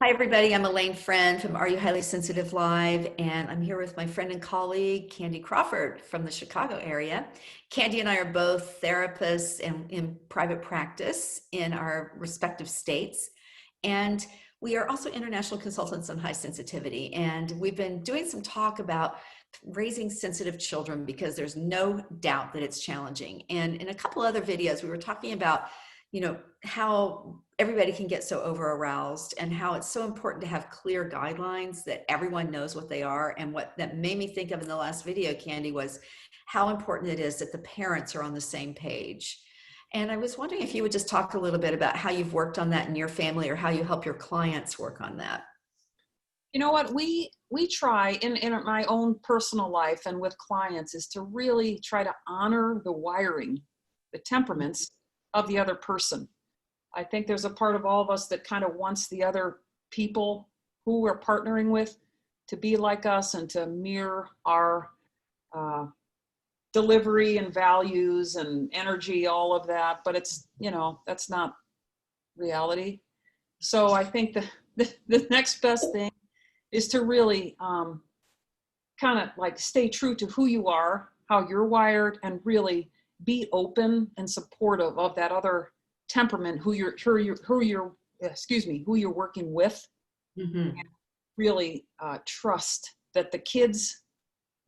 Hi, everybody. I'm Alane Freund from Are You Highly Sensitive Live, and I'm here with my friend and colleague, Candy Crawford from the Chicago area. Candy and I are both therapists in private practice in our respective states, and we are also international consultants on high sensitivity. And we've been doing some talk about raising sensitive children because there's no doubt that it's challenging. And in a couple other videos, we were talking about how everybody can get so over aroused and how it's so important to have clear guidelines that everyone knows what they are. And what that made me think of in the last video, Candy, was how important it is that the parents are on the same page. And I was wondering if you would just talk a little bit about how you've worked on that in your family or how you help your clients work on that. You know what, we try in my own personal life and with clients is to really try to honor the wiring, the temperaments of the other person. I think there's a part of all of us that kind of wants the other people who we're partnering with to be like us and to mirror our delivery and values and energy, all of that. But it's, that's not reality. So I think the next best thing is to really kind of like stay true to who you are, how you're wired, and really be open and supportive of that other temperament, who you're working with. Mm-hmm. And really trust that the kids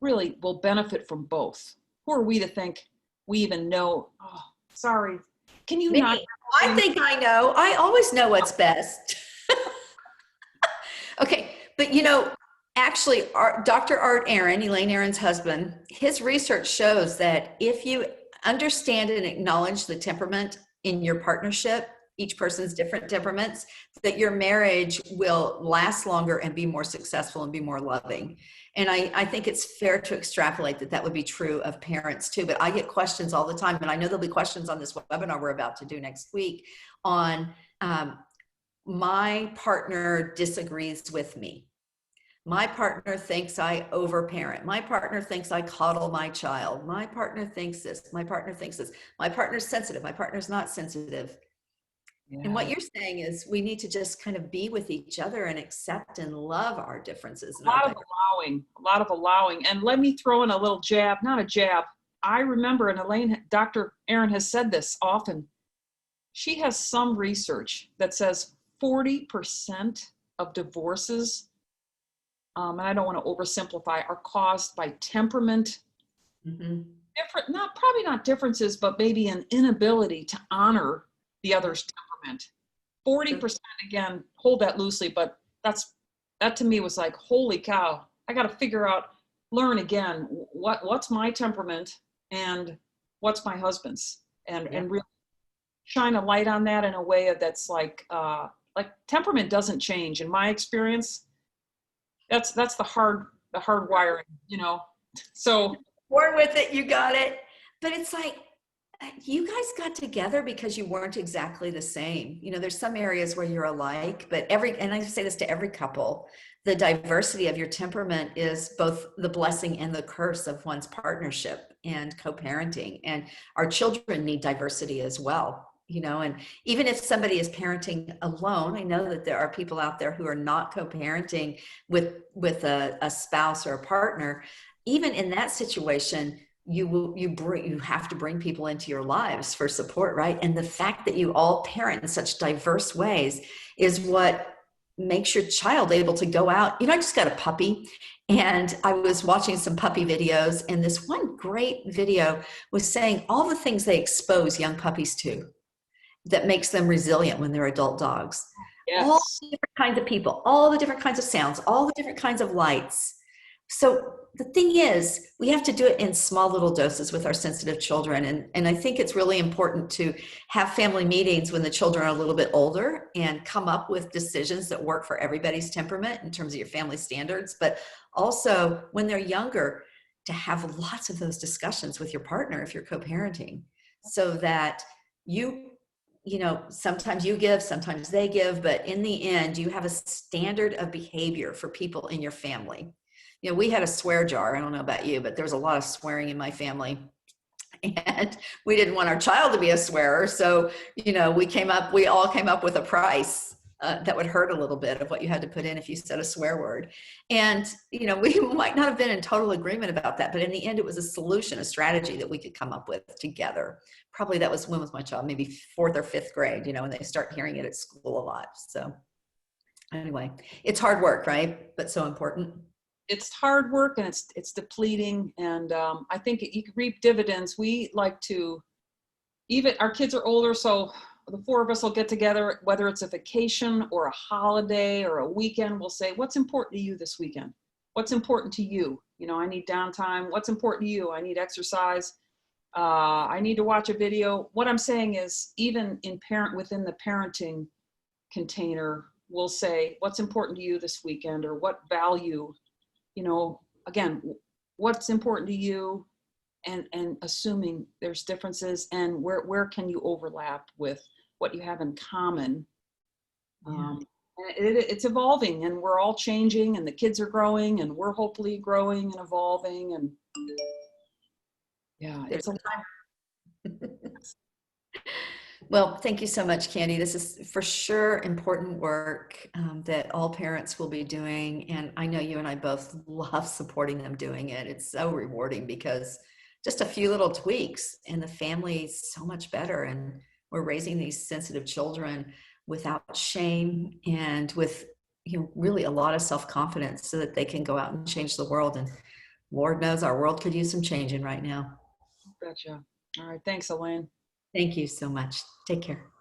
really will benefit from both. Who are we to think we even know? Oh, sorry. Can you not? I think I know. I always know what's best. Okay, but actually, Dr. Art Aaron, Elaine Aaron's husband, his research shows that if you understand and acknowledge the temperament in your partnership, each person's different temperaments, that your marriage will last longer and be more successful and be more loving. And I think it's fair to extrapolate that would be true of parents too. But I get questions all the time, and I know there'll be questions on this webinar we're about to do next week on my partner disagrees with me. My partner thinks I overparent. My partner thinks I coddle my child. My partner thinks this. My partner thinks this. My partner's sensitive. My partner's not sensitive. Yeah. And what you're saying is we need to just kind of be with each other and accept and love our differences. A lot of allowing. And let me throw in a little jab, not a jab. I remember, and Elaine, Dr. Aaron has said this often. She has some research that says 40% of divorces, and I don't want to oversimplify, are caused by temperament. Mm-hmm. Probably not differences, but maybe an inability to honor the other's temperament. 40%, again, hold that loosely, but that to me was like, holy cow, I got to learn again, what's my temperament and what's my husband's, and really shine a light on that in a way that's like temperament doesn't change. In my experience, that's the hard wiring, so. Born with it, you got it. But it's like, you guys got together because you weren't exactly the same. There's some areas where you're alike, but and I say this to every couple, the diversity of your temperament is both the blessing and the curse of one's partnership and co-parenting. And our children need diversity as well. And even if somebody is parenting alone, I know that there are people out there who are not co-parenting with a spouse or a partner. Even in that situation, you have to bring people into your lives for support, right? And the fact that you all parent in such diverse ways is what makes your child able to go out. I just got a puppy, and I was watching some puppy videos, and this one great video was saying all the things they expose young puppies to that makes them resilient when they're adult dogs. Yes. All the different kinds of people, all the different kinds of sounds, all the different kinds of lights. So the thing is, we have to do it in small little doses with our sensitive children. And I think it's really important to have family meetings when the children are a little bit older and come up with decisions that work for everybody's temperament in terms of your family standards. But also when they're younger, to have lots of those discussions with your partner if you're co-parenting, so that sometimes you give, sometimes they give, but in the end, you have a standard of behavior for people in your family. We had a swear jar. I don't know about you, but there was a lot of swearing in my family. And we didn't want our child to be a swearer. So, we all came up with a price that would hurt a little bit of what you had to put in if you said a swear word. And, you know, we might not have been in total agreement about that, but in the end, it was a solution, a strategy that we could come up with together. Probably that was, when was my child? Maybe 4th or 5th grade, you know, and they start hearing it at school a lot. So anyway, it's hard work, right? But so important. It's hard work and it's depleting. And I think you can reap dividends. We like to, even our kids are older, so the 4 of us will get together, whether it's a vacation or a holiday or a weekend. We'll say, what's important to you this weekend? What's important to you? You know, I need downtime. What's important to you? I need exercise. I need to watch a video. What I'm saying is, even within the parenting container, we'll say, what's important to you this weekend, or what value, you know, again, what's important to you? And assuming there's differences, and where can you overlap with what you have in common. Yeah. It's evolving, and we're all changing, and the kids are growing, and we're hopefully growing and evolving. And yeah, it's a lot. Well, thank you so much, Candy. This is for sure important work that all parents will be doing. And I know you and I both love supporting them doing it. It's so rewarding because just a few little tweaks and the family's so much better. And we're raising these sensitive children without shame and with, you know, really a lot of self-confidence so that they can go out and change the world. And Lord knows our world could use some changing right now. Gotcha. All right. Thanks, Alane. Thank you so much. Take care.